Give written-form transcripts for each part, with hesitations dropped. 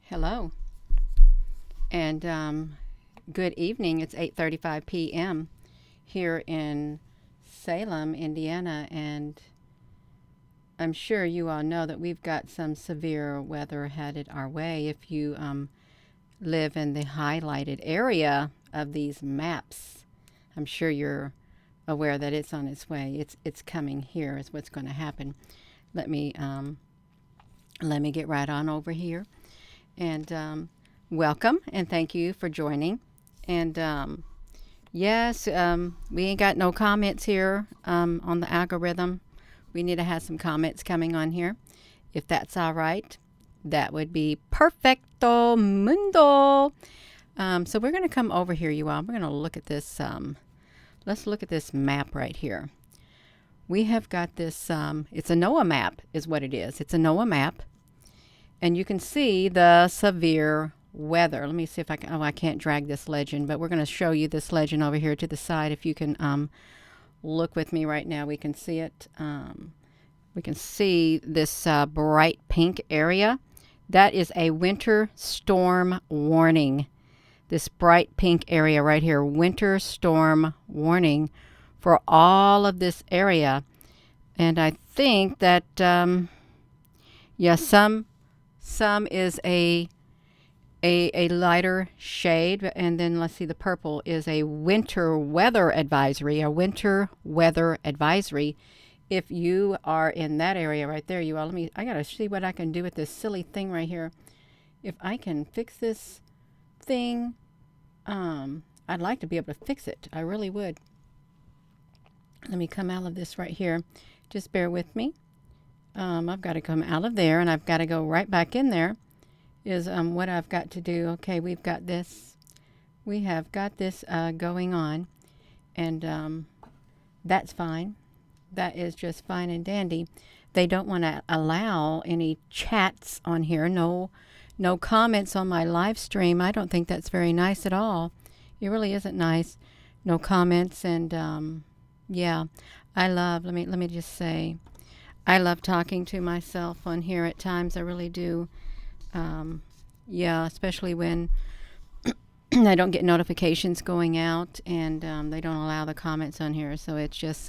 Hello, and good evening. It's 8:35 p.m. here in Salem, Indiana, and I'm sure you all know that we've got some severe weather headed our way. If you live in the highlighted area of these maps, I'm sure you're aware that it's on its way. It's coming here. Is what's going to happen. Let me let me get right on over here. And welcome and thank you for joining. And yes, we ain't got no comments here on the algorithm. We need to have some comments coming on here. If that's all right, that would be perfecto mundo. So we're going to come over here, you all. We're going to look at this. Let's look at this map right here. We have got this. It's a NOAA map is what it is. It's a NOAA map. And you can see the severe weather. Let me see if I can. Oh, I can't drag this legend, but we're going to show you this legend over here to the side. If you can look with me right now, we can see it. We can see this bright pink area. That is a winter storm warning. This bright pink area right here, winter storm warning for all of this area. And I think that, yeah, some is a lighter shade, and then let's see, the purple is a winter weather advisory. A winter weather advisory. If you are in that area right there, you all, I gotta see what I can do with this silly thing right here. If I can fix this thing, I'd like to be able to fix it. I really would. Let me come out of this right here. Just bear with me. I've got to come out of there, and I've got to go right back in there is what I've got to do. Okay, we've got this. We have got this going on, and that's fine. That is just fine and dandy. They don't want to allow any chats on here. No comments on my live stream. I don't think that's very nice at all. It really isn't nice. No comments, and yeah, I love. Let me just say. I love talking to myself on here at times. I really do. Yeah, especially when I don't get notifications going out, and they don't allow the comments on here. So it's just,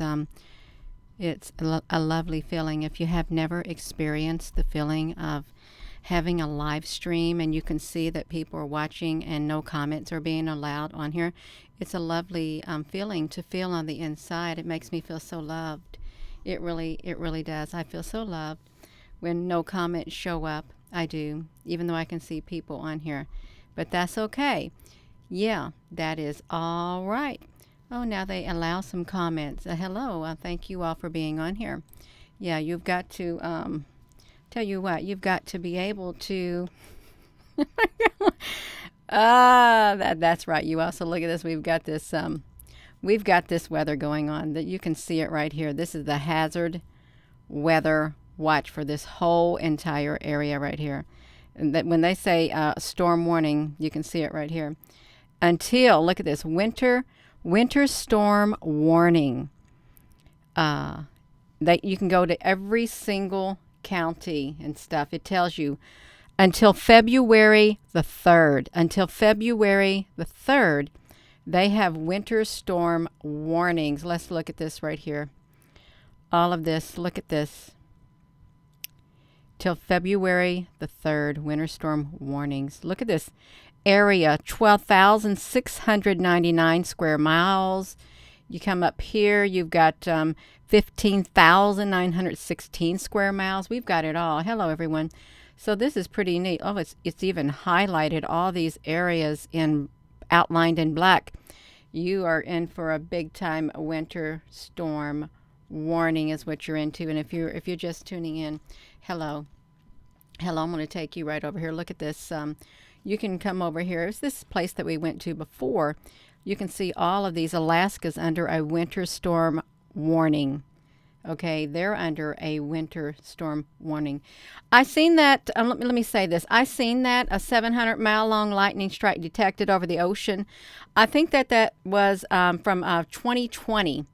it's a lovely feeling. If you have never experienced the feeling of having a live stream and you can see that people are watching and no comments are being allowed on here, it's a lovely feeling to feel on the inside. It makes me feel so loved. It really does. I feel so loved when no comments show up. I do, even though I can see people on here. But that's okay. Yeah, that is all right. Oh, now they allow some comments. Hello. Thank you all for being on here. Yeah, you've got to, tell you what, you've got to be able to. That's right. You also look at this. We've got this weather going on that you can see it right here. This is the hazard weather watch for this whole entire area right here. And that when they say storm warning, you can see it right here. Until, look at this, winter storm warning. That you can go to every single county and stuff. It tells you until February the 3rd. Until February the 3rd. They have winter storm warnings. Let's look at this right here. All of this, look at this. Till February the 3rd, winter storm warnings. Look at this area, 12,699 square miles. You come up here, you've got 15,916 square miles. We've got it all. Hello, everyone. So this is pretty neat. Oh, it's even highlighted all these areas outlined in black. You are in for a big time winter storm warning is what you're into. And if you're just tuning in, hello, I'm going to take you right over here. Look at this. You can come over here. It's this place that we went to before. You can see all of these. Alaska's under a winter storm warning. Okay, they're under a winter storm warning. I seen that, let me say this. I seen that, a 700-mile-long lightning strike detected over the ocean. I think that was from 2020.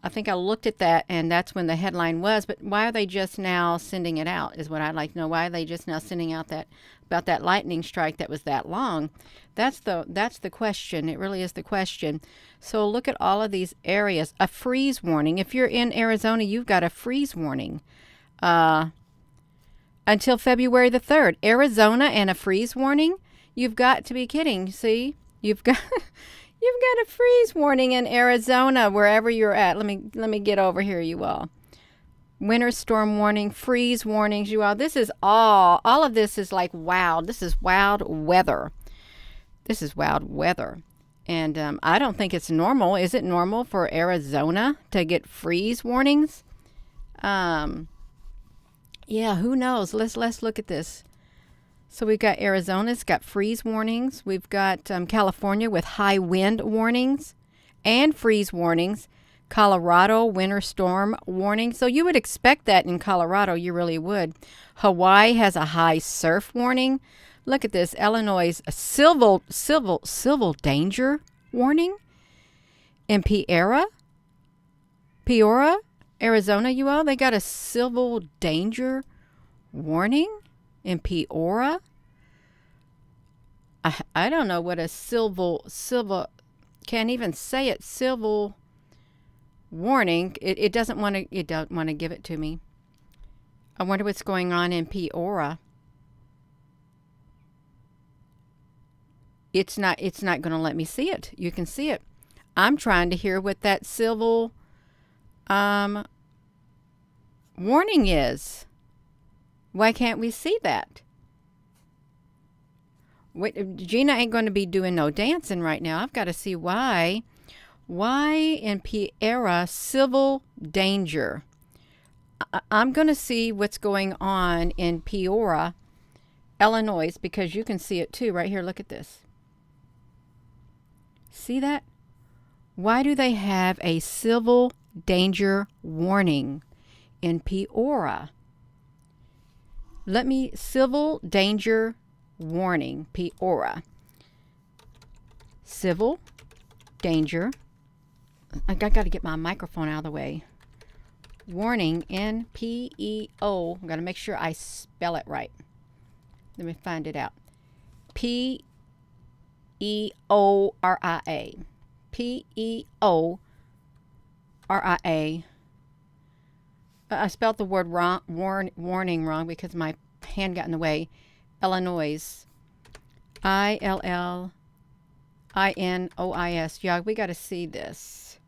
I think I looked at that, and that's when the headline was. But why are they just now sending it out is what I'd like to know. Why are they just now sending out that about that lightning strike that was that long? That's the question. It really is the question. So look at all of these areas. A freeze warning. If you're in Arizona, you've got a freeze warning until February the 3rd. Arizona and a freeze warning? You've got to be kidding. See? You've got a freeze warning in Arizona, wherever you're at. Let me get over here, you all. Winter storm warning, freeze warnings, you all. This is all of this is like wild. This is wild weather. This is wild weather. And I don't think it's normal. Is it normal for Arizona to get freeze warnings? Yeah, who knows? Let's look at this. So we've got Arizona's got freeze warnings. We've got California with high wind warnings and freeze warnings. Colorado winter storm warning. So you would expect that in Colorado. You really would. Hawaii has a high surf warning. Look at this. Illinois a civil danger warning. In Peoria, Arizona, you all, they got a civil danger warning. In Peoria, I don't know what a civil can't even say it. Civil warning. It don't want to give it to me. I wonder what's going on in Peoria. It's not going to let me see it. You can see it. I'm trying to hear what that civil warning is. Why can't we see that? Wait, Gina ain't going to be doing no dancing right now. I've got to see why. Why in Peoria civil danger? I'm going to see what's going on in Peoria, Illinois, because you can see it too. Right here, look at this. See that? Why do they have a civil danger warning in Peoria? Civil danger warning, Peoria. Civil danger. I got to get my microphone out of the way. Warning, N-P-E-O. I'm going to make sure I spell it right. Let me find it out. P-E-O-R-I-A. P-E-O-R-I-A. I spelled the word warning wrong because my hand got in the way. Illinois. I-L-L-I-N-O-I-S. Yeah, we got to see this.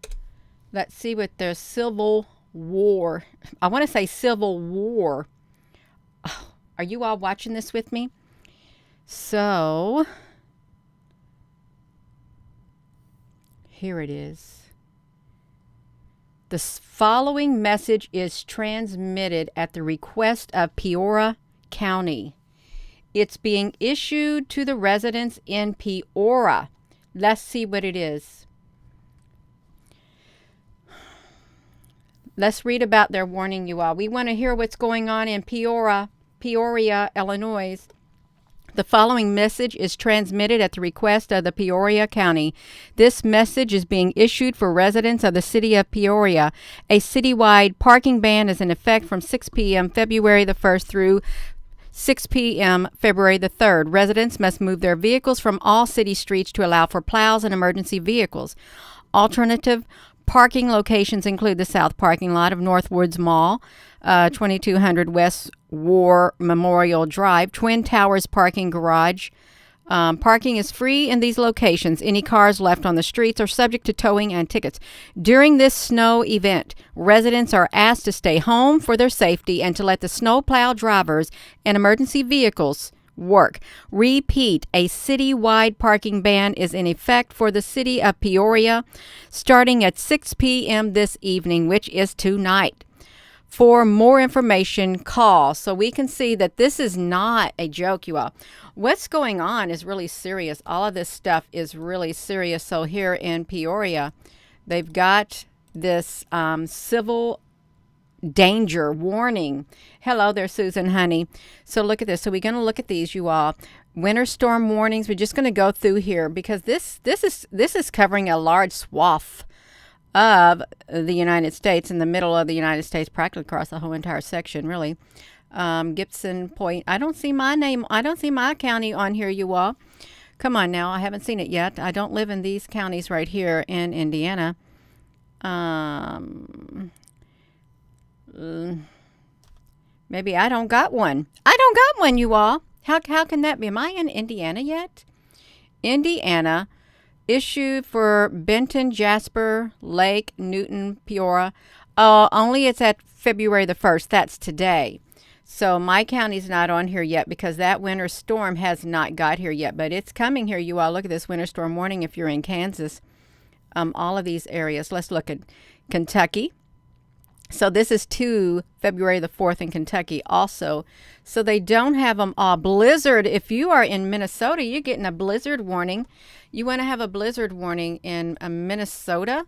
Let's see what their civil war. I want to say civil war. Oh, are you all watching this with me? So, here it is. The following message is transmitted at the request of Peoria County. It's being issued to the residents in Peoria. Let's see what it is. Let's read about their warning, you all. We want to hear what's going on in Peoria, Illinois. The following message is transmitted at the request of the Peoria County. This message is being issued for residents of the city of Peoria. A citywide parking ban is in effect from 6 p.m. February the 1st through 6 p.m. February the 3rd. Residents must move their vehicles from all city streets to allow for plows and emergency vehicles. Alternative parking locations include the south parking lot of Northwoods Mall, 2200 West War Memorial Drive, Twin Towers Parking Garage. Parking is free in these locations. Any cars left on the streets are subject to towing and tickets. During this snow event, residents are asked to stay home for their safety and to let the snowplow drivers and emergency vehicles work. Repeat, a citywide parking ban is in effect for the city of Peoria starting at 6 p.m. this evening, which is tonight. For more information, call. So we can see that this is not a joke, you all. What's going on is really serious. All of this stuff is really serious. So here in Peoria, they've got this civil danger warning. Hello there, Susan, honey. So look at this. So we're going to look at these, you all. Winter storm warnings. We're just going to go through here because this is covering a large swath of the United States, in the middle of the United States, practically across the whole entire section, really. Gibson Point. I don't see my name. I don't see my county on here, you all. Come on now. I haven't seen it yet. I don't live in these counties right here in Indiana. Maybe I don't got one. I don't got one, you all. How can that be? Am I in Indiana yet? Indiana, issued for Benton, Jasper, Lake, Newton, Peoria. Only it's at February the 1st. That's today. So my county's not on here yet because that winter storm has not got here yet. But it's coming here, you all. Look at this winter storm warning if you're in Kansas. All of these areas. Let's look at Kentucky. So this is to February the 4th in Kentucky also. So they don't have them all. Blizzard, if you are in Minnesota, you're getting a blizzard warning. You want to have a blizzard warning in Minnesota?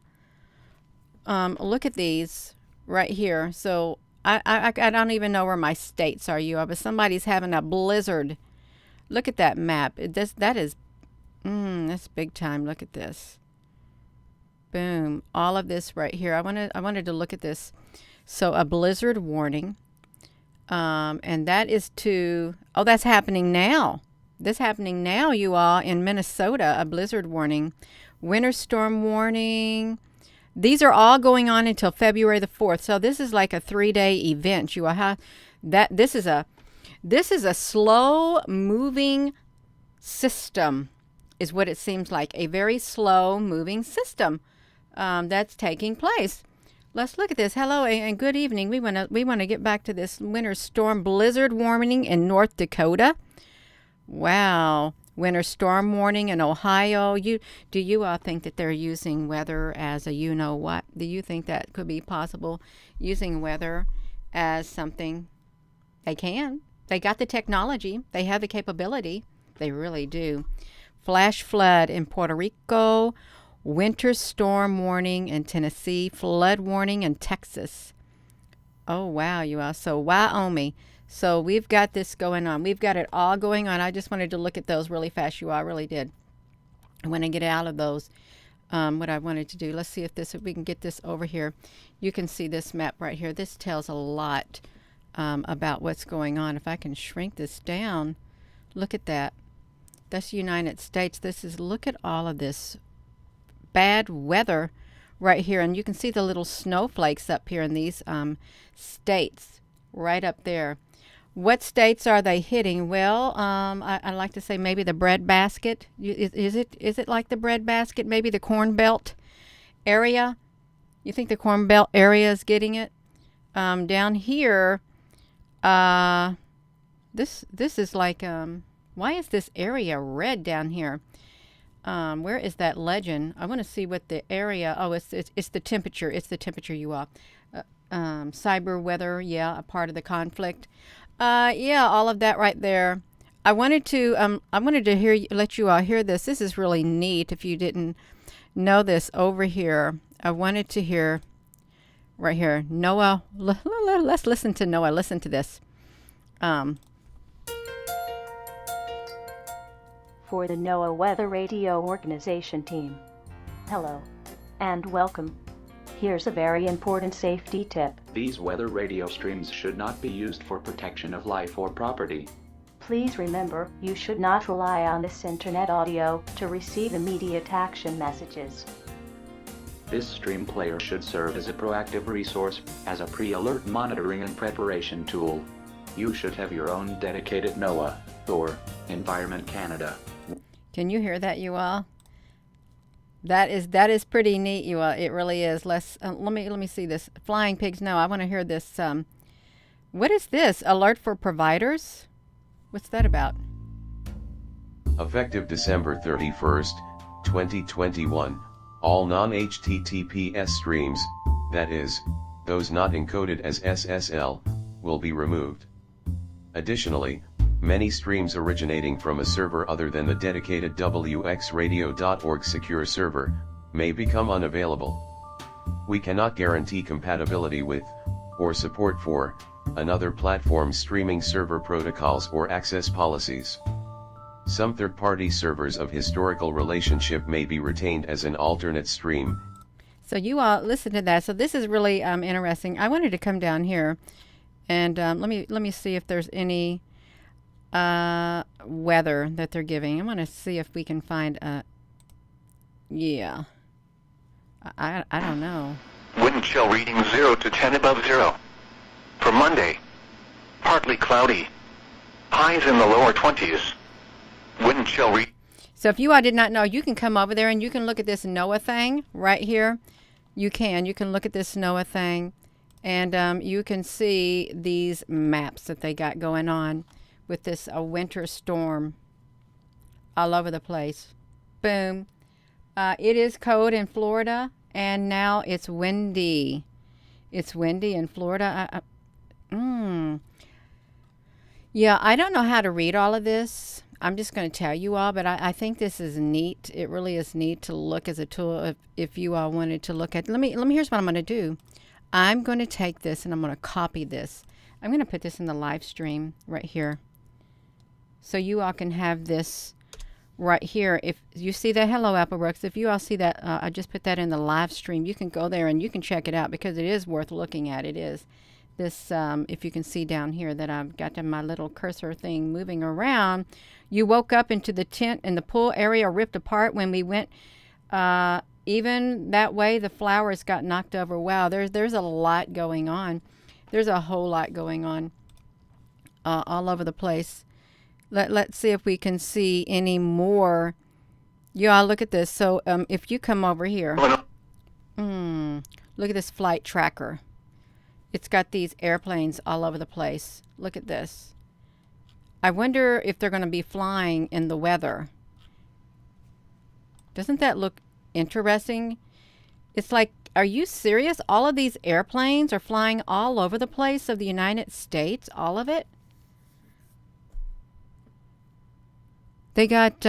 Look at these right here. So I don't even know where my states are, you all, but somebody's having a blizzard. Look at that map. That's big time. Look at this. Boom. All of this right here. I wanted to look at this. So a blizzard warning. And that is that's happening now. This happening now, you all, in Minnesota, a blizzard warning. Winter storm warning. These are all going on until February the 4th. So this is like a 3-day event. You all this is a slow moving system, is what it seems like. A very slow moving system that's taking place. Let's look at this. Hello and good evening. We want to get back to this winter storm blizzard warning in North Dakota. Wow. Winter storm warning in Ohio. Do you all think that they're using weather as a you-know-what? Do you think that could be possible, using weather as something? They can. They got the technology. They have the capability. They really do. Flash flood in Puerto Rico. Winter storm warning in Tennessee. Flood warning in Texas. Oh, wow, you all. So Wyoming. So we've got this going on. We've got it all going on. I just wanted to look at those really fast. You all, I really did. I want to get out of those. What I wanted to do. Let's see if we can get this over here. You can see this map right here. This tells a lot about what's going on. If I can shrink this down, look at that. That's the United States. Look at all of this bad weather right here. And you can see the little snowflakes up here in these states right up there. What states are they hitting? Well, I like to say maybe the breadbasket. Is it like the breadbasket? Maybe the Corn Belt area? You think the Corn Belt area is getting it? Down here, this is like, why is this area red down here? Where is that legend? I want to see what the area. Oh, it's the temperature. It's the temperature, you all. Cyber weather, yeah, a part of the conflict. Yeah, all of that right there. I wanted to let you all hear this. This is really neat. If you didn't know this, over here, I wanted to hear right here. Noah, let's listen to Noah. Listen to this. For the NOAA Weather Radio Organization team. Hello and welcome. Here's a very important safety tip. These weather radio streams should not be used for protection of life or property. Please remember, you should not rely on this internet audio to receive immediate action messages. This stream player should serve as a proactive resource, as a pre-alert monitoring and preparation tool. You should have your own dedicated NOAA or Environment Canada. Can you hear that, you all? That is pretty neat, you all. It really is. Let me see this. Flying pigs. No, I want to hear this. What is this? Alert for providers? What's that about? Effective December 31st, 2021, all non-HTTPS streams, that is, those not encoded as SSL, will be removed. Additionally, many streams originating from a server other than the dedicated wxradio.org secure server may become unavailable. We cannot guarantee compatibility with, or support for, another platform's streaming server protocols or access policies. Some third-party servers of historical relationship may be retained as an alternate stream. So you all listen to that. So this is really interesting. I wanted to come down here and let me see if there's any weather that they're giving. I want to see if we can find yeah. I don't know. Wind chill reading 0 to 10 above zero. For Monday, partly cloudy. Highs in the lower 20s. Wind chill reading. So if you all did not know, you can come over there and you can look at this NOAA thing right here. You can look at this NOAA thing and you can see these maps that they got going on with this winter storm all over the place. Boom. It is cold in Florida and now it's windy. It's windy in Florida. Yeah, I don't know how to read all of this. I'm just going to tell you all, but I think this is neat. It really is neat to look as a tool if you all wanted to look at. Here's what I'm going to do. I'm going to take this and I'm going to copy this. I'm going to put this in the live stream right here. So you all can have this right here. If you see that, hello Applebrooks, if you all see that, I just put that in the live stream. You can go there and you can check it out because it is worth looking at. It is. This, if you can see down here that I've got my little cursor thing moving around. You woke up into the tent and the pool area ripped apart when we went. Even that way, the flowers got knocked over. Wow, there's a lot going on. There's a whole lot going on all over the place. Let's see if we can see any more. Yeah, look at this. So if you come over here, look at this flight tracker. It's got these airplanes all over the place. Look at this. I wonder if they're going to be flying in the weather. Doesn't that look interesting? It's like, are you serious? All of these airplanes are flying all over the place of the United States, all of it? They got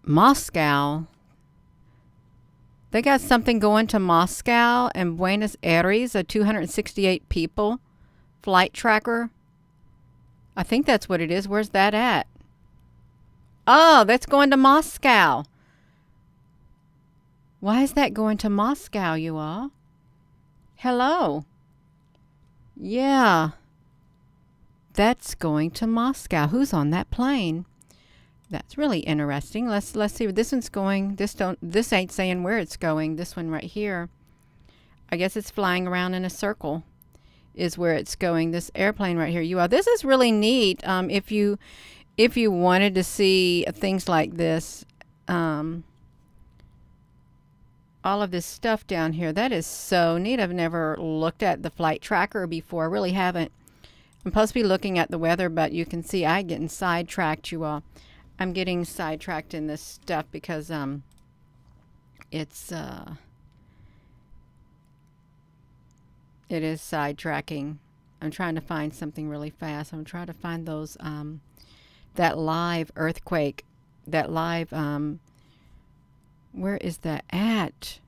Moscow. They got something going to Moscow and Buenos Aires, a 268 people flight tracker. I think that's what it is. Where's that at? Oh, that's going to Moscow. Why is that going to Moscow, you all? Hello. Yeah. That's going to Moscow. Who's on that plane? That's really interesting. Let's see where this one's going. This ain't saying where it's going. This one right here. I guess it's flying around in a circle is where it's going. This airplane right here. You all, this is really neat. If you wanted to see things like this, all of this stuff down here, that is so neat. I've never looked at the flight tracker before. I really haven't. I'm supposed to be looking at the weather, but you can see I'm getting sidetracked, you all. I'm getting sidetracked in this stuff because it is sidetracking. I'm trying to find something really fast. I'm trying to find those that live earthquake, that live where is that at?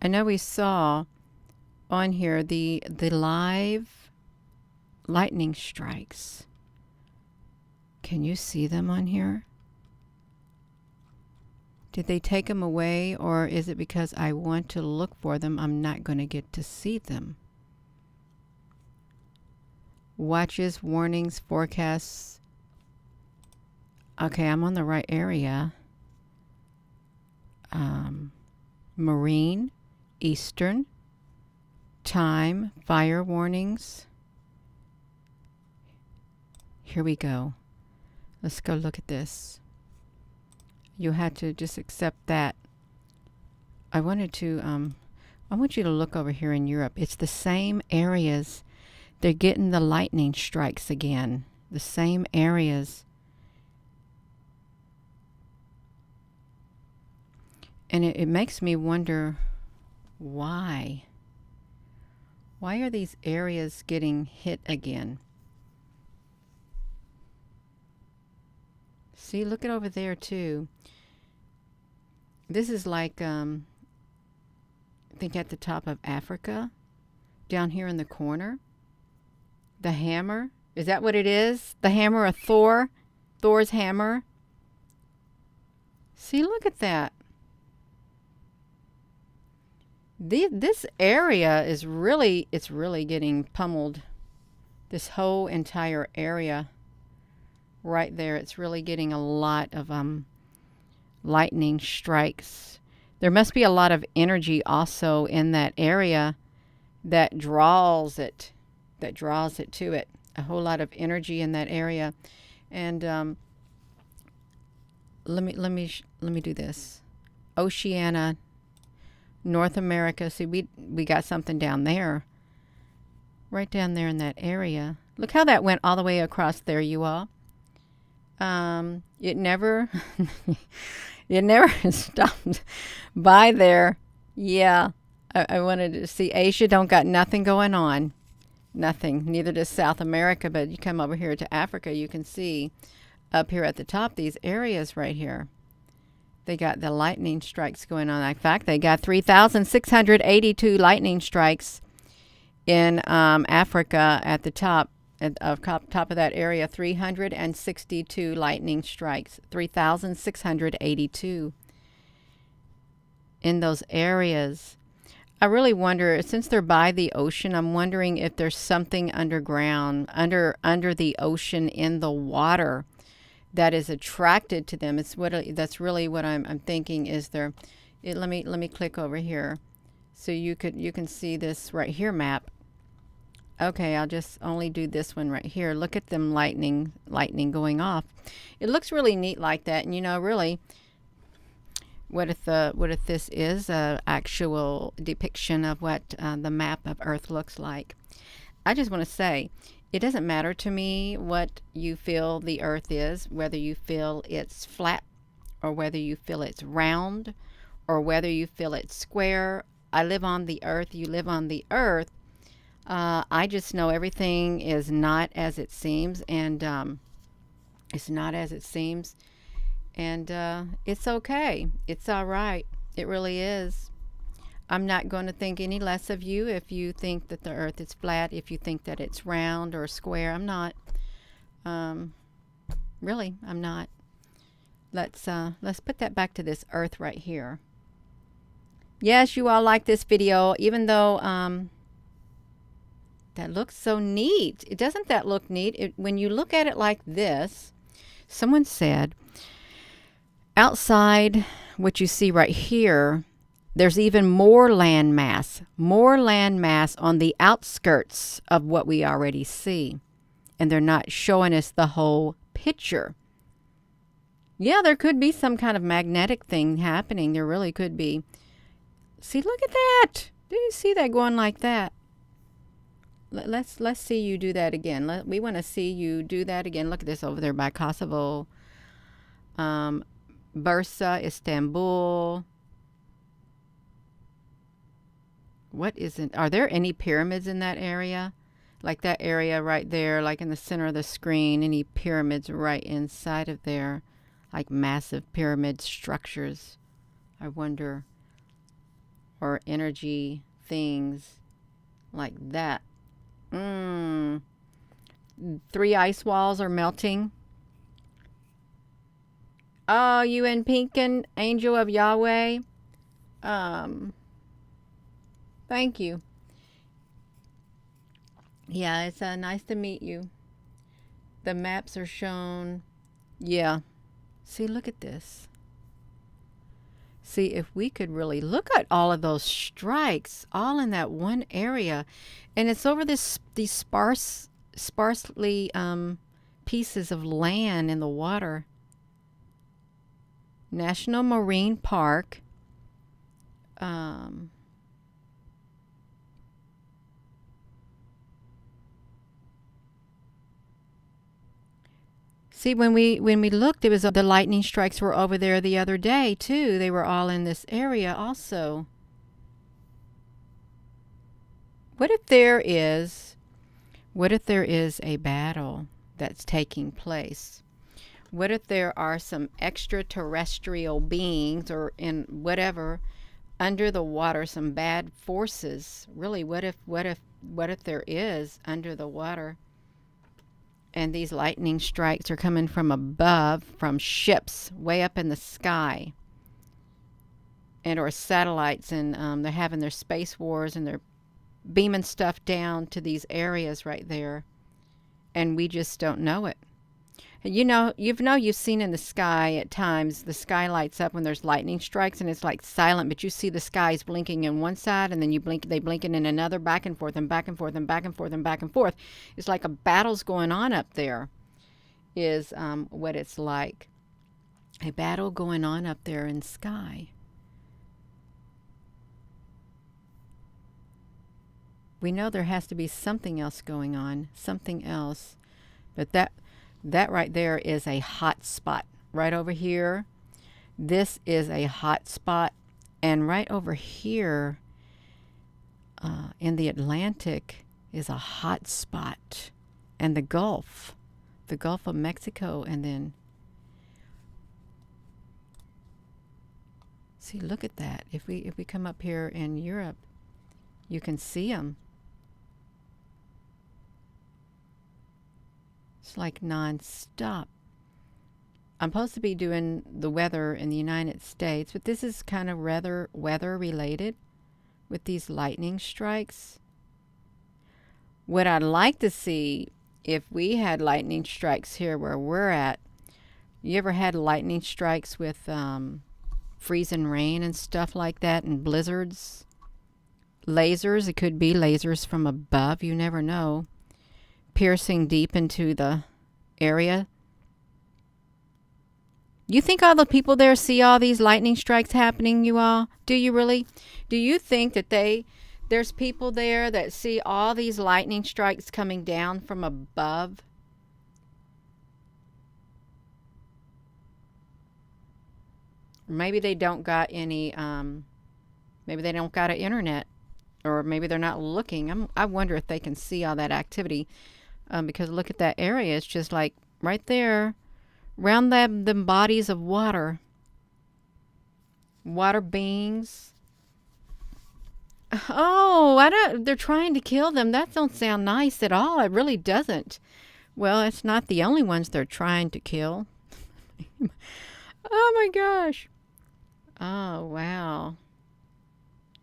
I know we saw on here the live lightning strikes. Can you see them on here? Did they take them away, or is it because I want to look for them, I'm not going to get to see them? Watches, warnings, forecasts. Okay, I'm on the right area. Marine, Eastern, time, fire warnings. Here we go. Let's go look at this. You had to just accept that. I want you to look over here in Europe. It's the same areas. They're getting the lightning strikes again. The same areas. And it makes me wonder why. Why are these areas getting hit again? See, look at over there too. This is like, I think at the top of Africa, down here in the corner. The hammer. Is that what it is? The hammer of Thor? Thor's hammer? See, look at that. This area is really, it's really getting pummeled. This whole entire area right there, it's really getting a lot of lightning strikes. There must be a lot of energy also in that area that draws it to it. A whole lot of energy in that area. And let me do this. Oceania, North America. See, we got something down there. Right down there in that area. Look how that went all the way across there, you all. It never it never stopped by there. Yeah. I wanted to see Asia don't got nothing going on. Nothing. Neither does South America, but you come over here to Africa, you can see up here at the top these areas right here. They got the lightning strikes going on. In fact, they got 3,682 lightning strikes in Africa at the top of that area. 362 lightning strikes. 3,682 in those areas. I really wonder, since they're by the ocean, I'm wondering if there's something underground, under the ocean in the water that is attracted to them. That's really what I'm thinking. Is there? Let me click over here, so you can see this right here map. Okay, I'll just only do this one right here. Look at them lightning going off. It looks really neat like that, and really. What if this is a actual depiction of what the map of Earth looks like? I just want to say, it doesn't matter to me what you feel the Earth is, whether you feel it's flat or whether you feel it's round or whether you feel it's square. I live on the Earth, you live on the Earth. I just know everything is not as it seems, and it's not as it seems. And it's okay. It's all right. It really is. I'm not going to think any less of you if you think that the Earth is flat, if you think that it's round or square. I'm not. Really, I'm not. Let's put that back to this Earth right here. Yes, you all like this video, even though that looks so neat. Doesn't that look neat? When you look at it like this, someone said, outside what you see right here, there's even more land mass on the outskirts of what we already see. And they're not showing us the whole picture. Yeah, there could be some kind of magnetic thing happening. There really could be. See, look at that. Do you see that going like that? Let's see you do that again. We want to see you do that again. Look at this over there by Kosovo. Bursa, Istanbul. What is it? Are there any pyramids in that area? Like that area right there, like in the center of the screen, any pyramids right inside of there? Like massive pyramid structures, I wonder. Or energy things like that. 3 ice walls are melting. Oh, you in Pinkin, angel of Yahweh. Thank you. Yeah, it's nice to meet you. The maps are shown. Yeah. See, look at this. See, if we could really look at all of those strikes, all in that one area, and it's over these sparsely pieces of land in the water. National Marine Park. See, when we looked, it was the lightning strikes were over there the other day too. They were all in this area also. What if there is a battle that's taking place? What if there are some extraterrestrial beings or in whatever under the water, some bad forces? Really, what if there is under the water? And these lightning strikes are coming from above, from ships way up in the sky. and or satellites, and they're having their space wars, and they're beaming stuff down to these areas right there, and we just don't know it. You've seen in the sky at times, the sky lights up when there's lightning strikes, and it's like silent, but you see the skies blinking in one side, and then they blink in another, back and forth and back and forth and back and forth and back and forth. It's like a battle's going on up there, is what it's like. A battle going on up there in the sky. We know there has to be something else going on, something else, but that right there is a hot spot. Right over here, this is a hot spot, and right over here in the Atlantic is a hot spot, and the Gulf of Mexico, and then see, look at that. If we come up here in Europe, you can see them. It's like non-stop. I'm supposed to be doing the weather in the United States, but this is kind of weather related with these lightning strikes. What I'd like to see, if we had lightning strikes here where we're at, you ever had lightning strikes with freezing rain and stuff like that, and blizzards? Lasers, it could be lasers from above, you never know, piercing deep into the area. You think all the people there see all these lightning strikes happening, you all? Do you really? Do you think that there's people there that see all these lightning strikes coming down from above? Maybe they don't got any, maybe they don't got an internet, or maybe they're not looking. I wonder if they can see all that activity, because look at that area. It's just like right there, around them bodies of water beings. Oh, they're trying to kill them. That don't sound nice at all. It really doesn't. Well, it's not the only ones they're trying to kill. Oh my gosh. Oh, wow.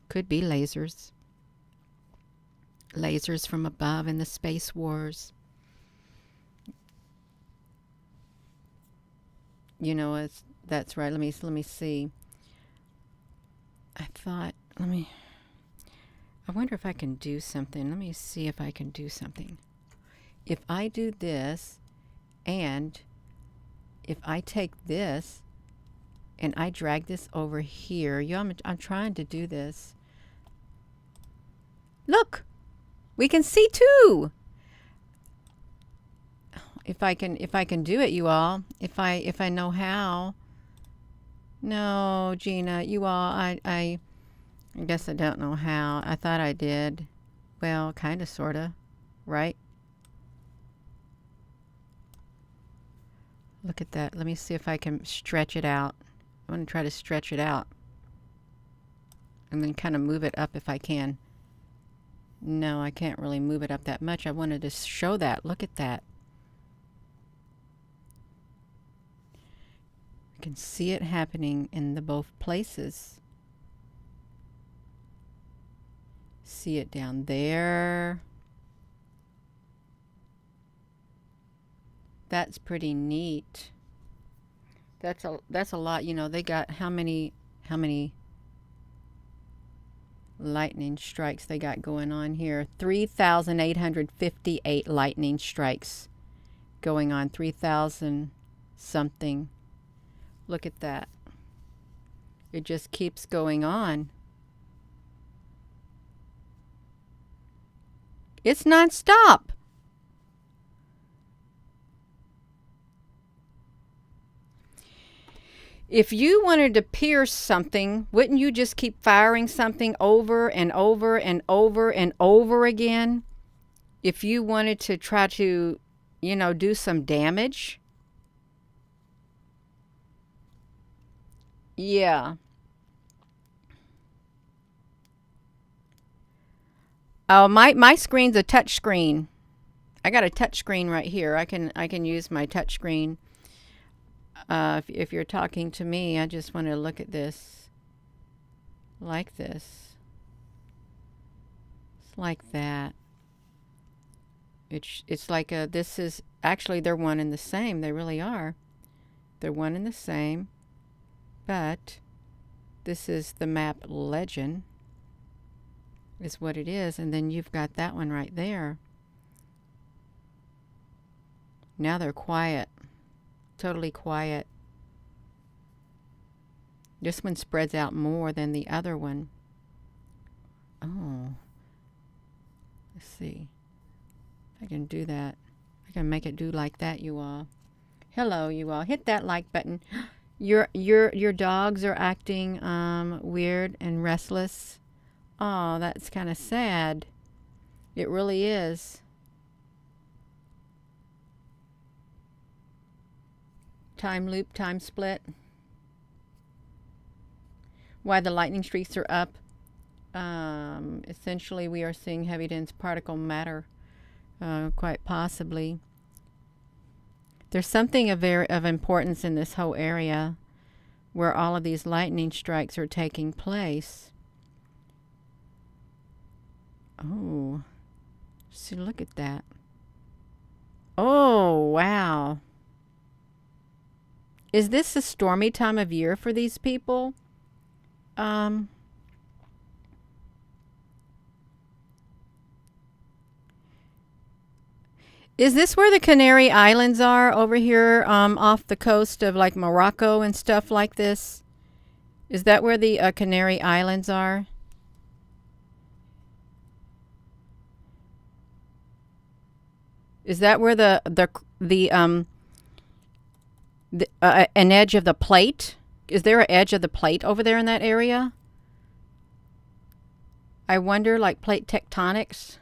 Could be lasers. Lasers from above in the space wars. You know, that's right. Let me see. I wonder if I can do something. Let me see if I can do something. If I do this, and if I take this and I drag this over here, I'm trying to do this. Look, we can see too. If I can do it, you all. If I know how. No, Gina, you all. I guess I don't know how. I thought I did. Well, kind of, sort of, right? Look at that. Let me see if I can stretch it out. I'm going to try to stretch it out. And then kind of move it up if I can. No, I can't really move it up that much. I wanted to show that. Look at that. You can see it happening in the both places. See it down there. That's pretty neat. That's a lot. You know, they got how many lightning strikes they got going on here? 3,858 lightning strikes going on. 3,000 something. Look at that. It just keeps going on. It's non-stop. If you wanted to pierce something, wouldn't you just keep firing something over and over and over and over again? If you wanted to try to, do some damage? Yeah. Oh, my screen's a touch screen. I got a touch screen right here. I can use my touch screen. If you're talking to me, I just want to look at this. like this. It's like that. It's like this is actually they're one and the same. They really are. They're one and the same. But this is the map legend. Is what it is. And then you've got that one right there. Now they're quiet. Totally quiet. This one spreads out more than the other one. Oh. Let's see. I can do that. I can make it do like that, you all. Hello, you all. Hit that like button. Your dogs are acting weird and restless. Oh, that's kind of sad. It really is. Time loop, time split. Why the lightning streaks are up. Essentially, we are seeing heavy dense particle matter. Quite possibly. There's something of importance in this whole area where all of these lightning strikes are taking place. Oh, see, look at that. Oh, wow. Is this a stormy time of year for these people? Is this where the Canary Islands are over here off the coast of like Morocco and stuff like this? Is that where the Canary Islands are? Is that where an edge of the plate? Is there an edge of the plate over there in that area? I wonder, like plate tectonics.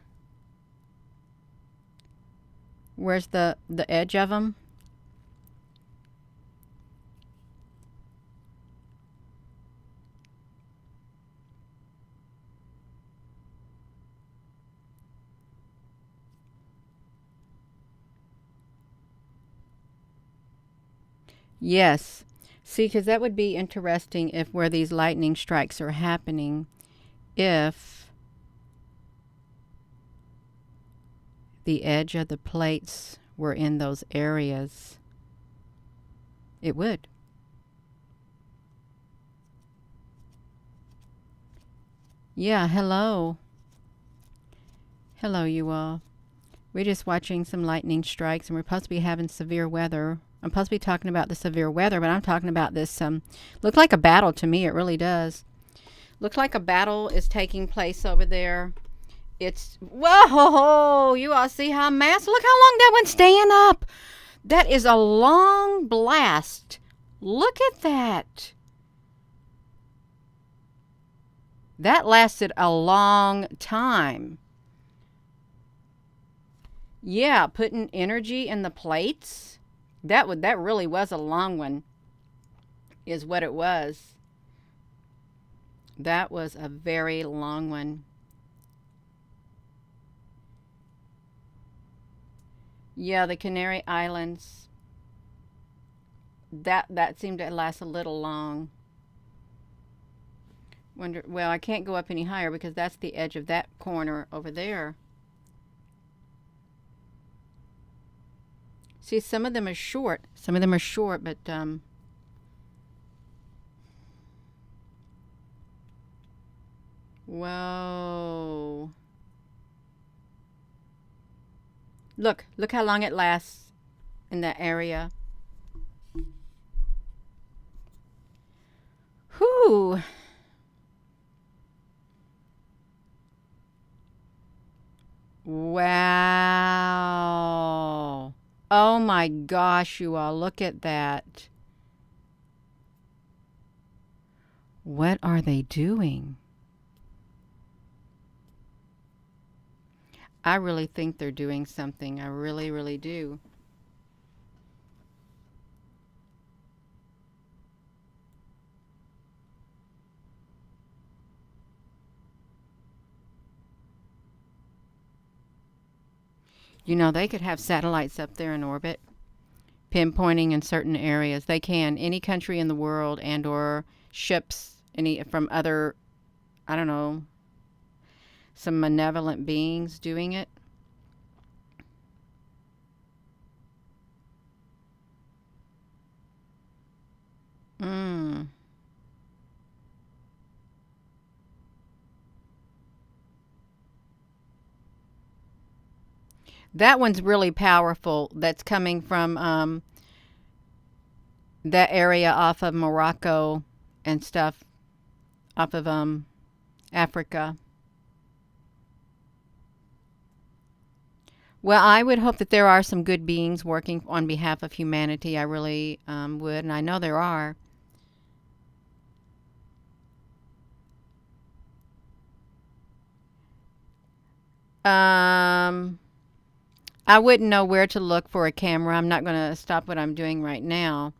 Where's the edge of them? Yes. See, because that would be interesting if where these lightning strikes are happening, if the edge of the plates were in those areas, it would. Yeah, hello. Hello, you all. We're just watching some lightning strikes, and we're supposed to be having severe weather. I'm supposed to be talking about the severe weather, but I'm talking about this. Looked like a battle to me. It really does. Looks like a battle is taking place over there. It's, whoa, you all see how massive? Look how long that one's staying up. That is a long blast. Look at that. That lasted a long time. Yeah, putting energy in the plates. That really was a long one, is what it was. That was a very long one. Yeah, the Canary Islands. That seemed to last a little long. Well, I can't go up any higher because that's the edge of that corner over there. See, some of them are short. Some of them are short, but whoa. Look how long it lasts in that area. Whew. Wow. Oh my gosh, you all, look at that. What are they doing? I really think they're doing something. I really, really do. You know, they could have satellites up there in orbit, pinpointing in certain areas. They can. Any country in the world and or ships from other I don't know, some malevolent beings doing it. Mm. That one's really powerful. That's coming from that area off of Morocco and stuff, off of Africa. Well, I would hope that there are some good beings working on behalf of humanity. I really would, and I know there are. I wouldn't know where to look for a camera. I'm not going to stop what I'm doing right now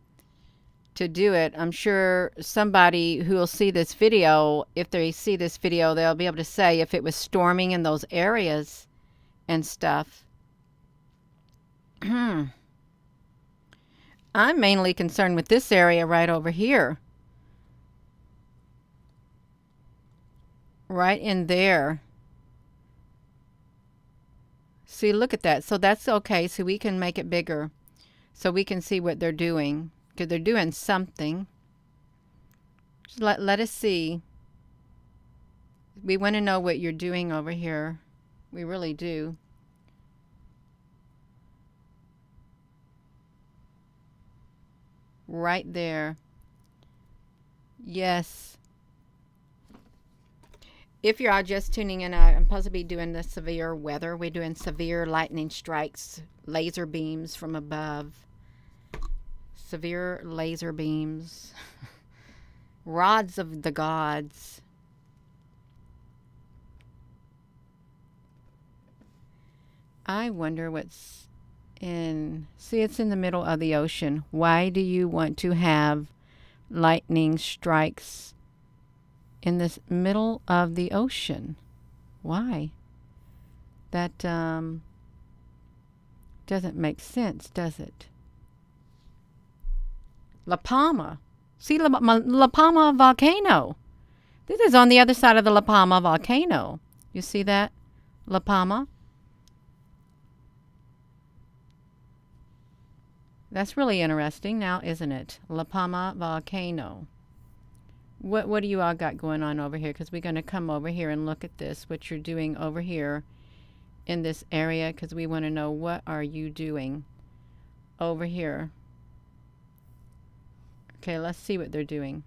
to do it. I'm sure somebody who will see this video, if they see this video, they'll be able to say if it was storming in those areas and stuff. I'm mainly concerned with this area right over here. Right in there. See, look at that. So that's okay. So we can make it bigger. So we can see what they're doing. Because they're doing something. Just let us see. We want to know what you're doing over here. We really do. Right there. Yes. If you're all just tuning in, I'm supposed to be doing the severe weather. We're doing severe lightning strikes, laser beams from above. Severe laser beams. Rods of the gods. I wonder what's in... See, it's in the middle of the ocean. Why do you want to have lightning strikes in this middle of the ocean? Why? That doesn't make sense, does it? La Palma. See, La Palma Volcano. This is on the other side of the La Palma Volcano. You see that? La Palma. That's really interesting now, isn't it? La Palma Volcano. What do you all got going on over here? Because we're going to come over here and look at this, what you're doing over here in this area, because we want to know what are you doing over here. Okay, let's see what they're doing.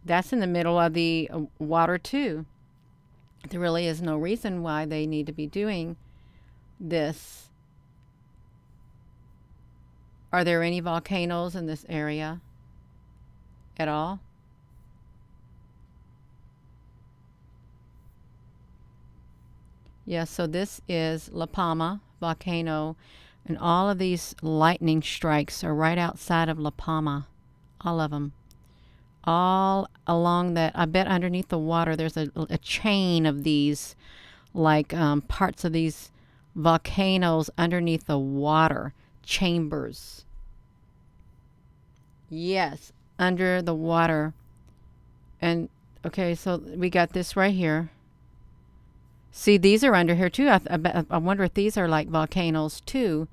That's in the middle of the water too. There really is no reason why they need to be doing this. Are there any volcanoes in this area at all? Yeah, so this is La Palma Volcano, and all of these lightning strikes are right outside of La Palma. All of them. All along that, I bet underneath the water there's a chain of these, like parts of these volcanoes underneath the water. Chambers. Yes, under the water. And, okay, so we got this right here. See, these are under here too. I wonder if these are like volcanoes too.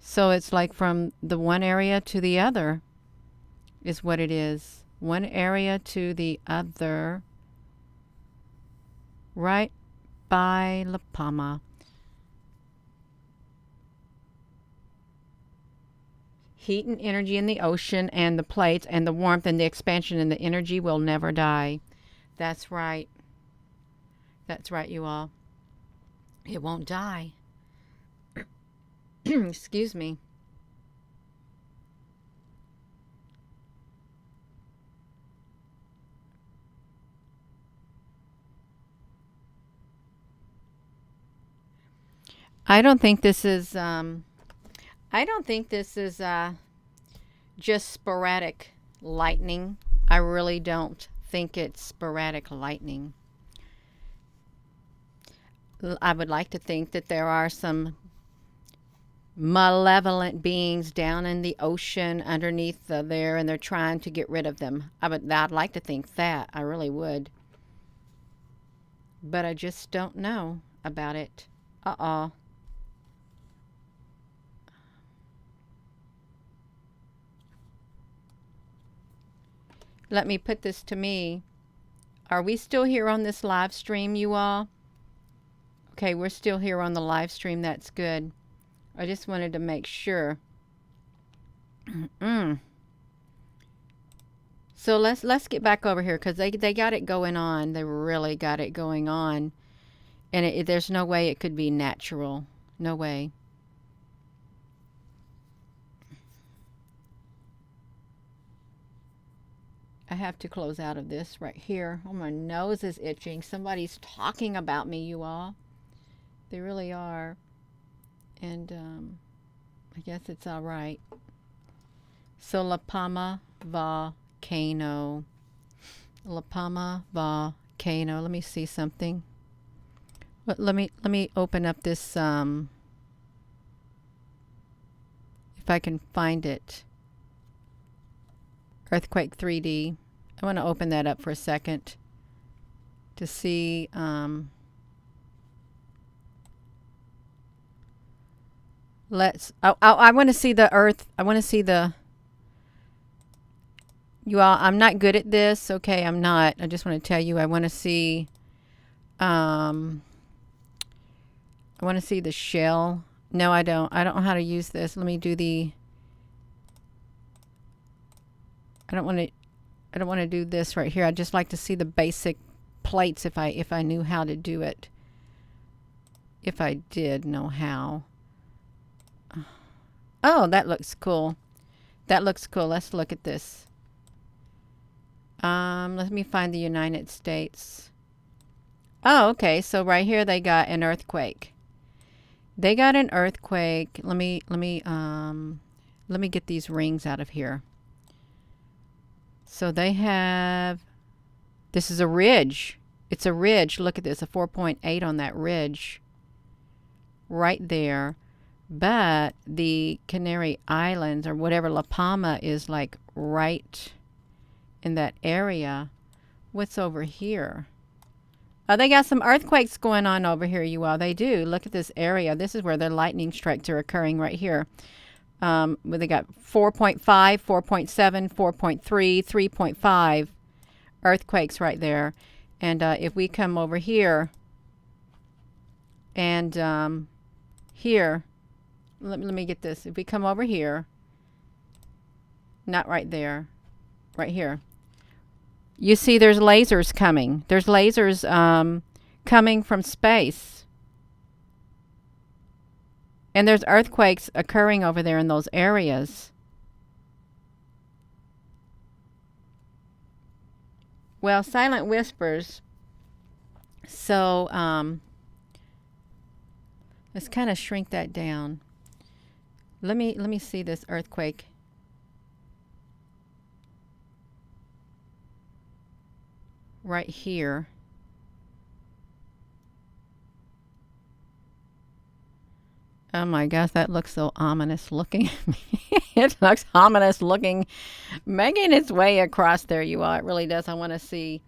So it's like from the one area to the other is what it is. One area to the other. Right by La Palma. Heat and energy in the ocean and the plates and the warmth and the expansion and the energy will never die. That's right. That's right, you all. It won't die. Excuse me. I don't think this is just sporadic lightning. I really don't think it's sporadic lightning. I would like to think that there are some malevolent beings down in the ocean underneath there, and they're trying to get rid of them. I'd like to think that. I really would. but I just don't know about it. Uh-oh. Let me put this to me. Are we still here on this live stream, you all? Okay, we're still here on the live stream. That's good. I just wanted to make sure. So let's get back over here, because they got it going on. They really got it going on. And there's no way it could be natural. No way. I have to close out of this right here. Oh, my nose is itching. Somebody's talking about me, you all. They really are. And I guess it's all right. So La Palma Volcano. La Palma Volcano. Let me see something. Let me open up this if I can find it. Earthquake 3D. I want to open that up for a second to see I want to see the earth. I want to see the you all. I'm not good at this. Okay, I'm not. I just want to tell you I want to see I want to see the shell. No, I don't. I don't know how to use this. Let me do the I don't want to do this right here. I'd just like to see the basic plates if I knew how to do it. If I did know how. Oh, that looks cool. That looks cool. Let's look at this. Let me find the United States. Oh, okay. So right here they got an earthquake. They got an earthquake. Let me get these rings out of here. So they have, this is a ridge. It's a ridge. Look at this, a 4.8 on that ridge. Right there. But the Canary Islands, or whatever, La Palma is like right in that area. What's over here? Oh, they got some earthquakes going on over here, you all. They do. Look at this area. This is where the lightning strikes are occurring right here. Where they got 4.5, 4.7, 4.3, 3.5 earthquakes right there. And if we come over here and here, let me get this. If we come over here, not right there, right here. You see there's lasers coming. There's lasers coming from space. And there's earthquakes occurring over there in those areas. Well, silent whispers. So let's kind of shrink that down. Let me see this earthquake. Right here. Oh my gosh, that looks so ominous looking. It looks ominous looking, making its way across there, you all. It really does. I want to see.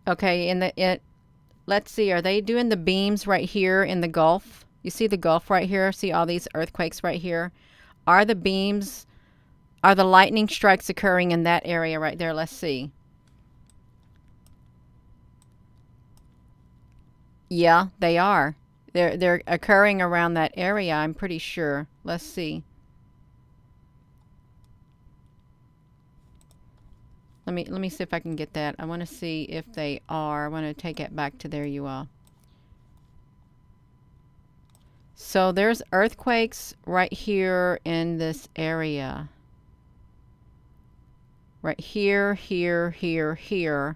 Okay, let's see. Are they doing the beams right here in the Gulf? You see the Gulf right here? See all these earthquakes right here? Are the beams, are the lightning strikes occurring in that area right there? Let's see. Yeah, they are. They're occurring around that area, I'm pretty sure. Let's see. Let me see if I can get that. I want to see if they are. I want to take it back to there, you all. So there's earthquakes right here in this area. Right here, here, here, here.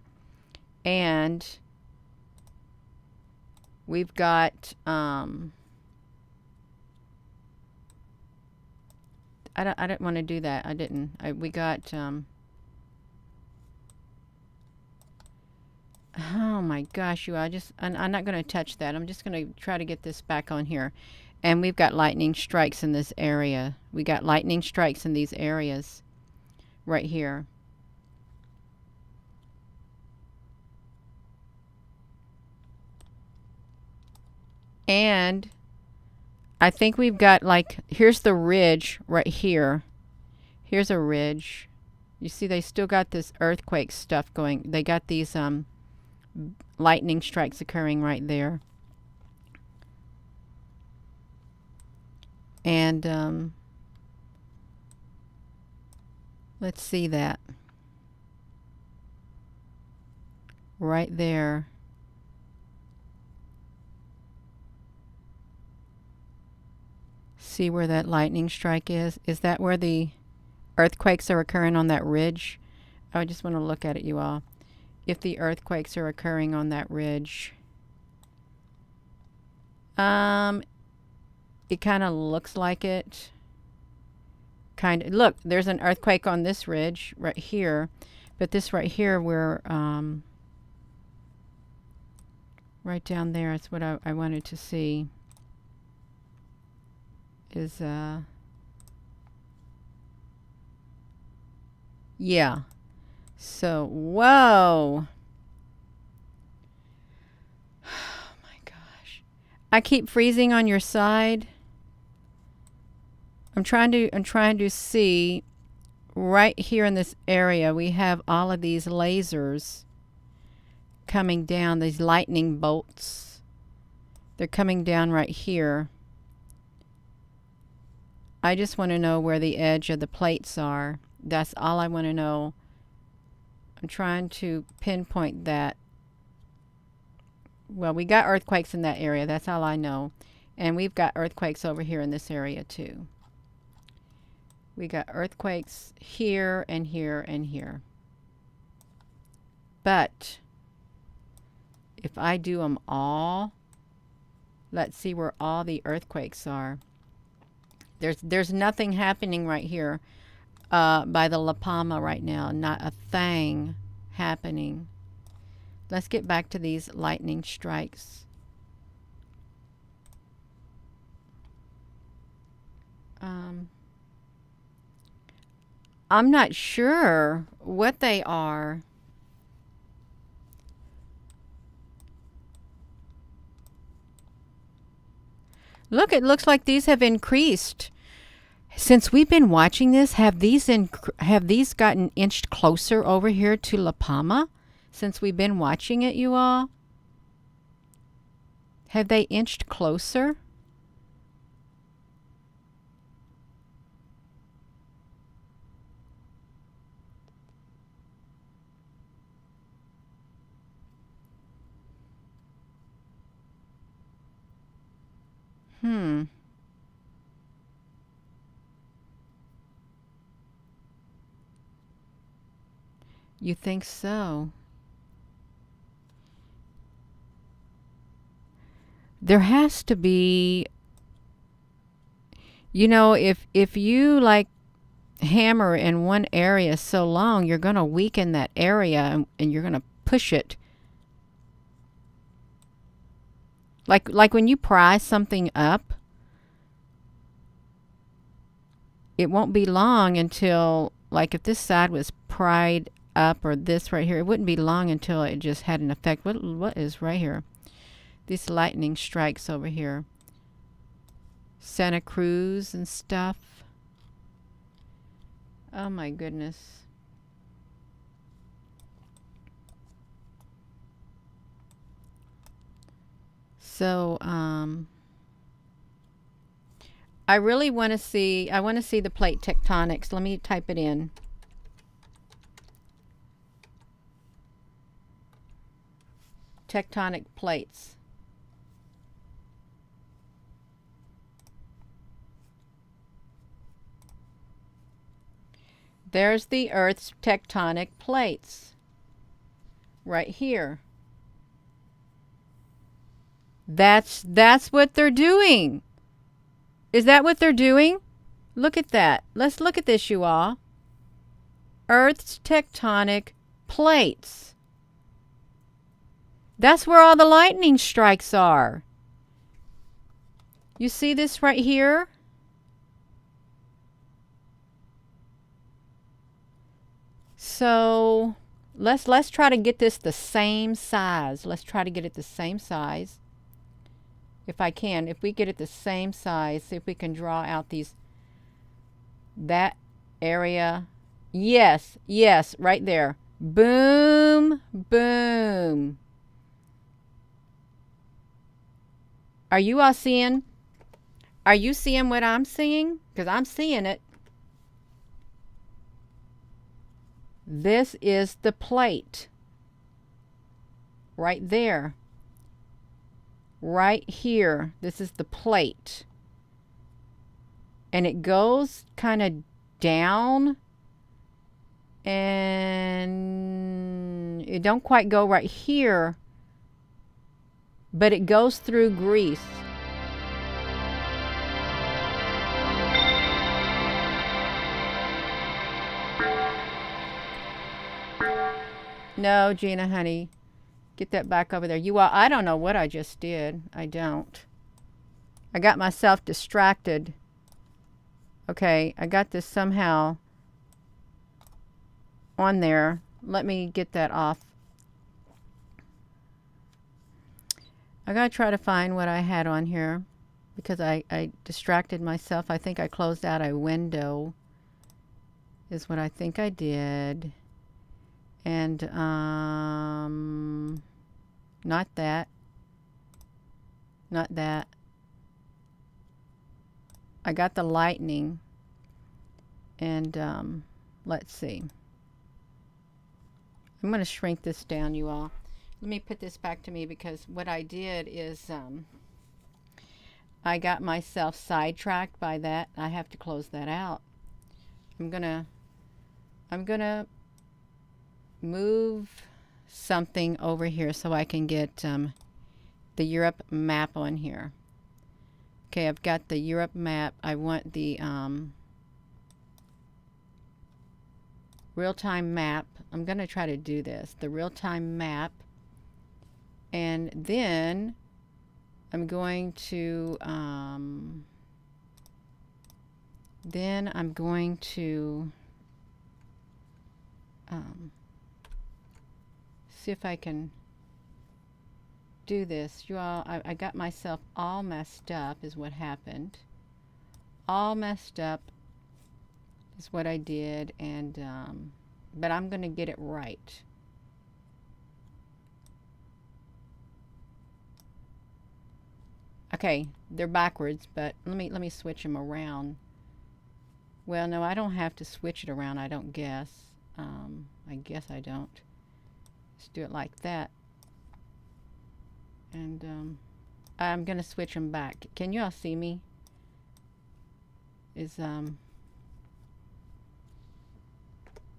And we've got, I didn't want to do that. I didn't. We got, oh my gosh, you, I'm not going to touch that. I'm just going to try to get this back on here. And we've got lightning strikes in this area. We got lightning strikes in these areas right here. And I think we've got, like, here's the ridge right here. Here's a ridge. You see they still got this earthquake stuff going. They got these lightning strikes occurring right there. And let's see that. Right there. See where that lightning strike is? Is that where the earthquakes are occurring on that ridge? I just want to look at it, you all. If the earthquakes are occurring on that ridge. It kind of looks like it. Look, there's an earthquake on this ridge right here. But this right here where, right down there is what I wanted to see. Is, yeah. So, whoa. Oh my gosh. I keep freezing on your side. I'm trying to see right here in this area. We have all of these lasers coming down, these lightning bolts. They're coming down right here. I just want to know where the edge of the plates are. That's all I want to know. I'm trying to pinpoint that. Well, we got earthquakes in that area. That's all I know. And we've got earthquakes over here in this area too. We got earthquakes here and here and here. But if I do them all, let's see where all the earthquakes are. There's nothing happening right here by the La Palma right now. Not a thing happening. Let's get back to these lightning strikes. I'm not sure what they are. Look, it looks like these have increased. Since we've been watching this, have these gotten inched closer over here to La Palma? Since we've been watching it, you all? Have they inched closer? You think so? There has to be, you know, if you like hammer in one area so long, you're going to weaken that area and you're going to push it. Like when you pry something up, it won't be long until, like if this side was pried up or this right here, it wouldn't be long until it just had an effect. What is right here? These lightning strikes over here. Santa Cruz and stuff. Oh my goodness. So, I really want to see, the plate tectonics. Let me type it in. Tectonic plates. There's the Earth's tectonic plates. Right here. That's what they're doing. Is that what they're doing? Look at that. Let's look at this, you all. Earth's tectonic plates. That's where all the lightning strikes are. You see this right here? So let's try to get this the same size. Let's try to get it the same size. If I can, if we get it the same size, see if we can draw out that area. Yes, yes, right there. Boom, boom. Are you all seeing? Are you seeing what I'm seeing? Because I'm seeing it. This is the plate. Right there. Right here. This is the plate. And it goes kind of down. And it don't quite go right here. But it goes through Greece. No, Gina, honey. Get that back over there. You all, I don't know what I just did. I don't. I got myself distracted. Okay, I got this somehow on there. Let me get that off. I gotta try to find what I had on here because I distracted myself. I think I closed out a window is what I think I did. And not that. Not that. I got the lightning. And let's see. I'm going to shrink this down, you all. Let me put this back to me because what I did is I got myself sidetracked by that. I have to close that out. I'm gonna move something over here so I can get the Europe map on here. Okay, I've got the Europe map. I want the real-time map. I'm going to try to do this, the real-time map. And then I'm going to see if I can do this. You all, I got myself all messed up is what happened. All messed up is what I did, and but I'm going to get it right. Okay, they're backwards, but let me switch them around. Well, no, I don't have to switch it around, I don't guess. I guess I don't. Let's do it like that. And I'm going to switch them back. Can you all see me?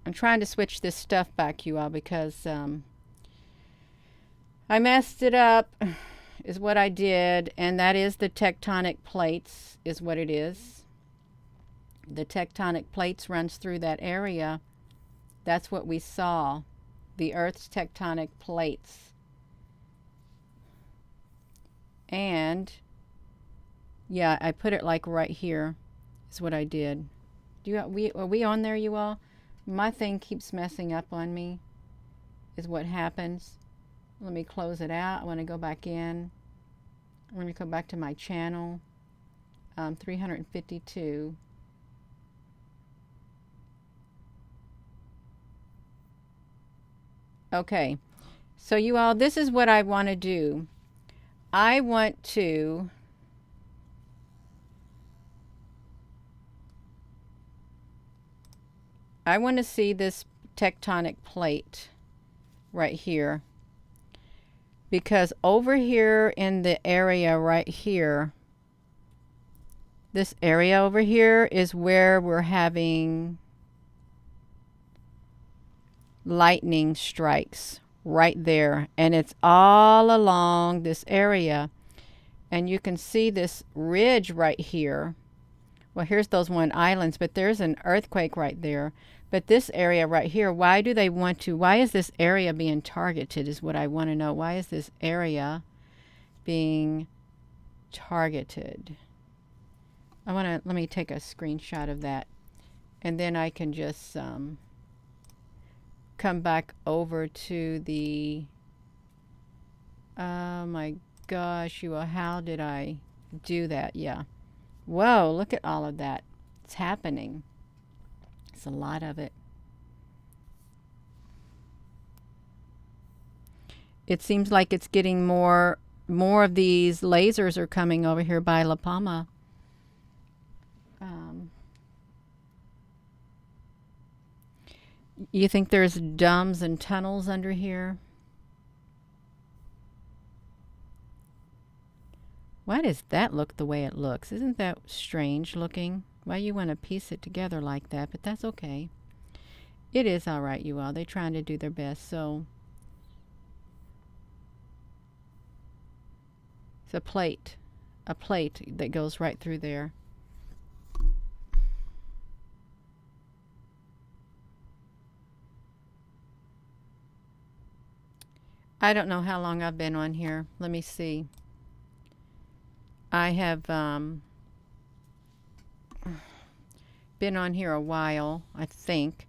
I'm trying to switch this stuff back, you all, because I messed it up, is what I did, and that is the tectonic plates, is what it is. The tectonic plates runs through that area. That's what we saw, the Earth's tectonic plates. And yeah, I put it like right here, is what I did. Are we on there, you all? My thing keeps messing up on me, is what happens. Let me close it out. I want to go back in. I'm going to go back to my channel, 352. Okay, so you all, this is what I want to do. I want to see this tectonic plate right here, because over here in the area right here, this area over here is where we're having lightning strikes right there, and it's all along this area, and you can see this ridge right here. Well, here's those one islands, but there's an earthquake right there. But this area right here, why is this area being targeted is what I want to know. Why is this area being targeted? Let me take a screenshot of that, and then I can just come back over to the, oh my gosh, you all, how did I do that? Yeah. Whoa, look at all of that. It's happening. It's a lot of it. It seems like it's getting more of these lasers are coming over here by La Palma. You think there's domes and tunnels under here? Why does that look the way it looks? Isn't that strange looking? Why you want to piece it together like that, but that's okay. It is all right, you all. They're trying to do their best. So it's a plate that goes right through there. I don't know how long I've been on here. Let me see. I have been on here a while, I think.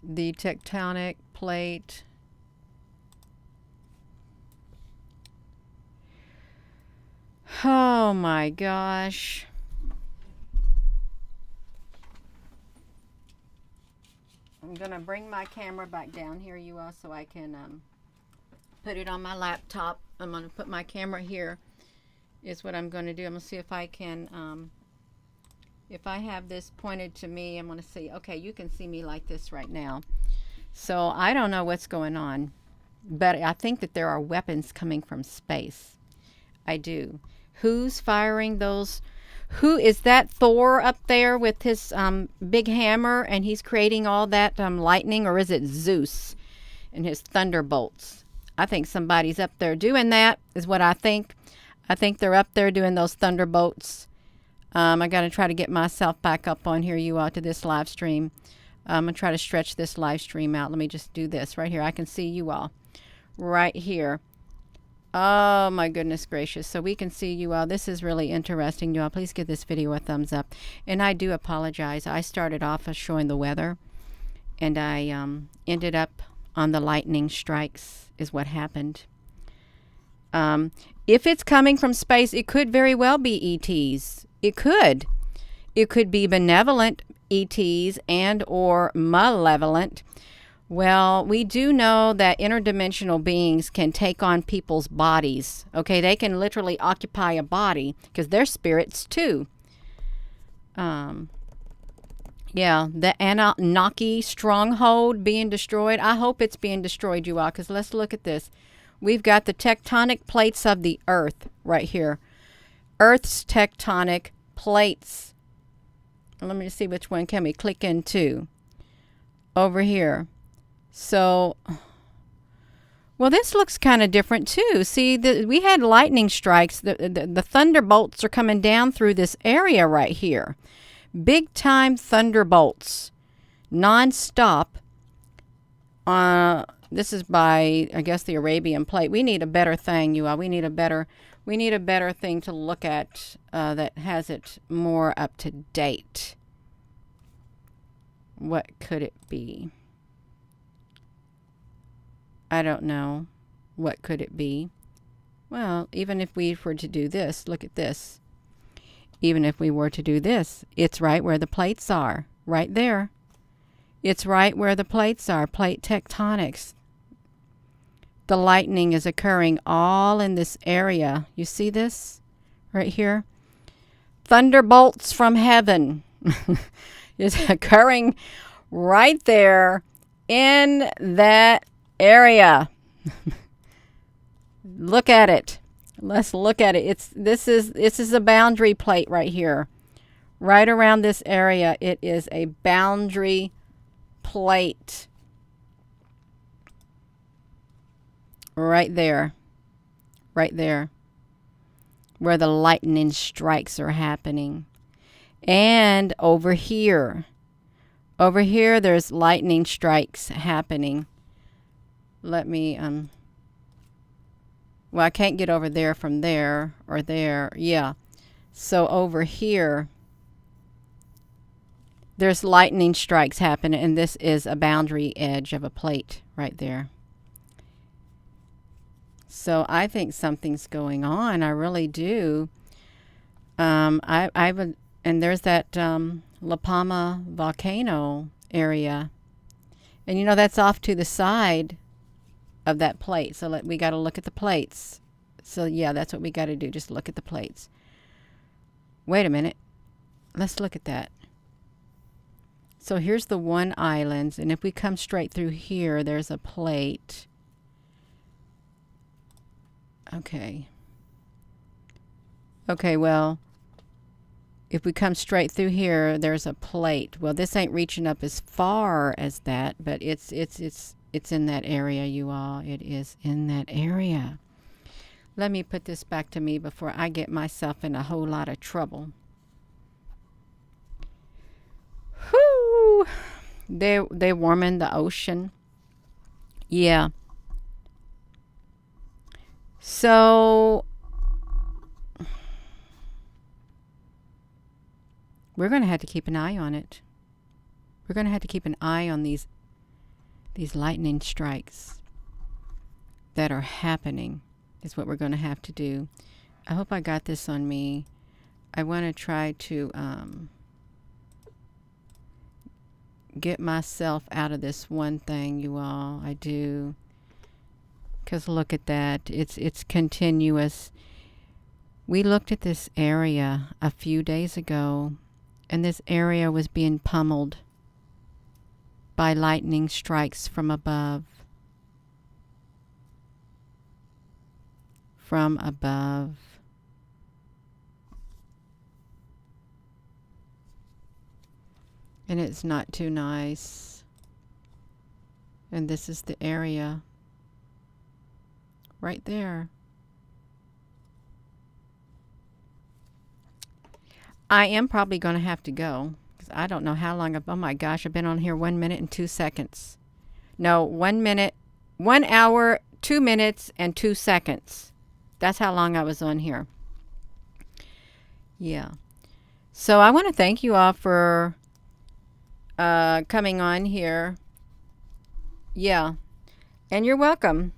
The tectonic plate. Oh my gosh. I'm going to bring my camera back down here, you all, so I can put it on my laptop. I'm going to put my camera here is what I'm going to do. I'm going to see if I can, if I have this pointed to me, I'm going to see, okay, you can see me like this right now. So I don't know what's going on, but I think that there are weapons coming from space. I do. Who's firing those? Who is that? Thor up there with his big hammer, and he's creating all that lightning, or is it Zeus and his thunderbolts? I think somebody's up there doing that, is what I think. I think they're up there doing those thunderbolts. I got to try to get myself back up on here, you all, to this live stream. I'm going to try to stretch this live stream out. Let me just do this right here. I can see you all right here. Oh my goodness gracious. So we can see you all. This is really interesting, you all. Please give this video a thumbs up. And I do apologize. I started off as showing the weather, and I ended up on the lightning strikes is what happened. If it's coming from space, it could very well be ETs. It could. It could be benevolent ETs and or malevolent. Well, we do know that interdimensional beings can take on people's bodies. Okay, they can literally occupy a body because they're spirits too. Yeah, the Anunnaki stronghold being destroyed. I hope it's being destroyed, you all, because let's look at this. We've got the tectonic plates of the earth right here. Earth's tectonic plates. Let me see which one can we click into. Over here. So, well, this looks kind of different too. See, we had lightning strikes. The thunderbolts are coming down through this area right here. Big time thunderbolts. Non-stop. This is by, I guess, the Arabian plate. We need a better thing, you all. We need a better thing to look at that has it more up to date. What could it be? I don't know. What could it be? Well, even if we were to do this, look at this. Even if we were to do this, it's right where the plates are. Right there. It's right where the plates are. Plate tectonics. The lightning is occurring all in this area. You see this? Right here? Thunderbolts from heaven. Is occurring right there in that area. Look at it. Let's look at it. This is a boundary plate right here. Right around this area, it is a boundary plate. Right there. Right there. Where the lightning strikes are happening. And over here. Over here, there's lightning strikes happening. Let me, well, I can't get over there from there or there. Yeah. So over here, there's lightning strikes happening, and this is a boundary edge of a plate right there. So I think something's going on. I really do. I would, and there's that La Palma Volcano area, and you know that's off to the side of that plate. So we got to look at the plates. So yeah, that's what we got to do. Just look at the plates. Wait a minute. Let's look at that. So here's the one island, and if we come straight through here, there's a plate. Okay. Okay, well, if we come straight through here, there's a plate. Well, this ain't reaching up as far as that, but it's in that area, you all. It is in that area. Let me put this back to me before I get myself in a whole lot of trouble. Whoo! They warming the ocean. Yeah. So we're going to have to keep an eye on it. We're going to have to keep an eye on these lightning strikes that are happening is what we're going to have to do. I hope I got this on me. I want to try to get myself out of this one thing, you all. I do. Because look at that. It's continuous. We looked at this area a few days ago, and this area was being pummeled by lightning strikes from above. From above. And it's not too nice. And this is the area right there. I am probably going to have to go because I don't know how long. Oh my gosh, I've been on here 1 minute and 2 seconds. No, 1 minute, 1 hour, 2 minutes and 2 seconds. That's how long I was on here. Yeah. So I want to thank you all for coming on here. Yeah. And you're welcome.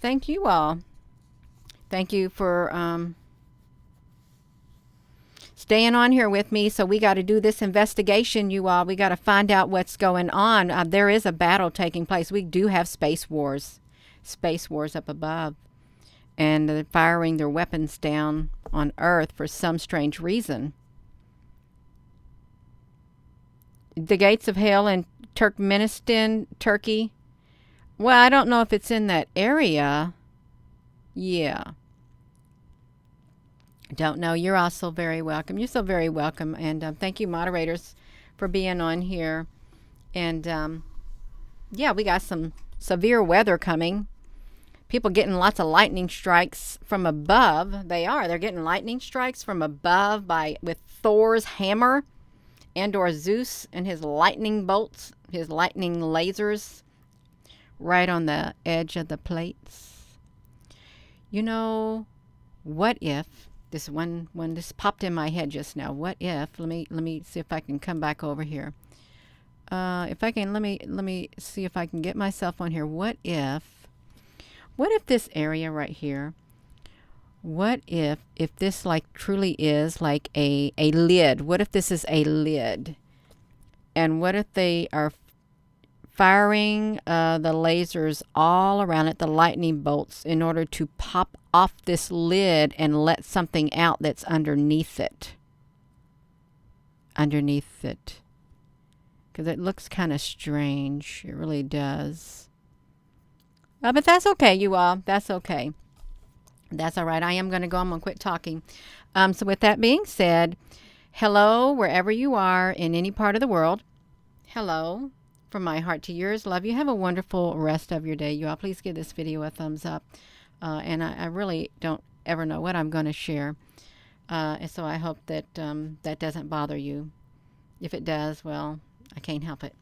Thank you all. Thank you for staying on here with me. So we got to do this investigation, you all. We got to find out what's going on. There is a battle taking place. We do have space wars up above. And they're firing their weapons down on Earth for some strange reason. The gates of hell in Turkmenistan, Turkey. Well, I don't know if it's in that area. Yeah. Don't know. You're also very welcome. You're so very welcome. And thank you, moderators, for being on here. And yeah, we got some severe weather coming. People getting lots of lightning strikes from above. They're getting lightning strikes from above with Thor's hammer and or Zeus and his lightning bolts, his lightning lasers right on the edge of the plates. You know, what if this this popped in my head just now. What if, let me see if I can come back over here. If I can, let me see if I can get myself on here. What if this area right here, what if this like truly is like a lid? What if this is a lid? And what if they are firing the lasers all around it, the lightning bolts, in order to pop off this lid and let something out that's underneath it? Underneath it. Because it looks kind of strange. It really does. But that's okay, you all. That's okay. That's all right. I am going to go. I'm going to quit talking. So with that being said, hello, wherever you are in any part of the world. Hello. From my heart to yours. Love you. Have a wonderful rest of your day, you all. Please give this video a thumbs up. And I really don't ever know what I'm going to share. And so I hope that that doesn't bother you. If it does, well, I can't help it.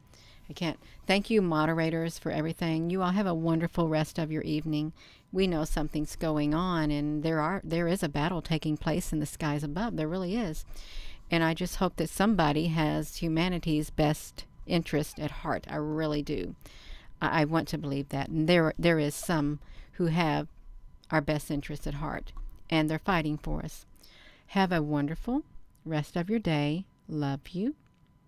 I can't. Thank you, moderators, for everything. You all have a wonderful rest of your evening. We know something's going on, and there is a battle taking place in the skies above. There really is. And I just hope that somebody has humanity's best interest at heart. I really do. I want to believe that. And there is some who have our best interests at heart, and they're fighting for us. Have a wonderful rest of your day. Love you.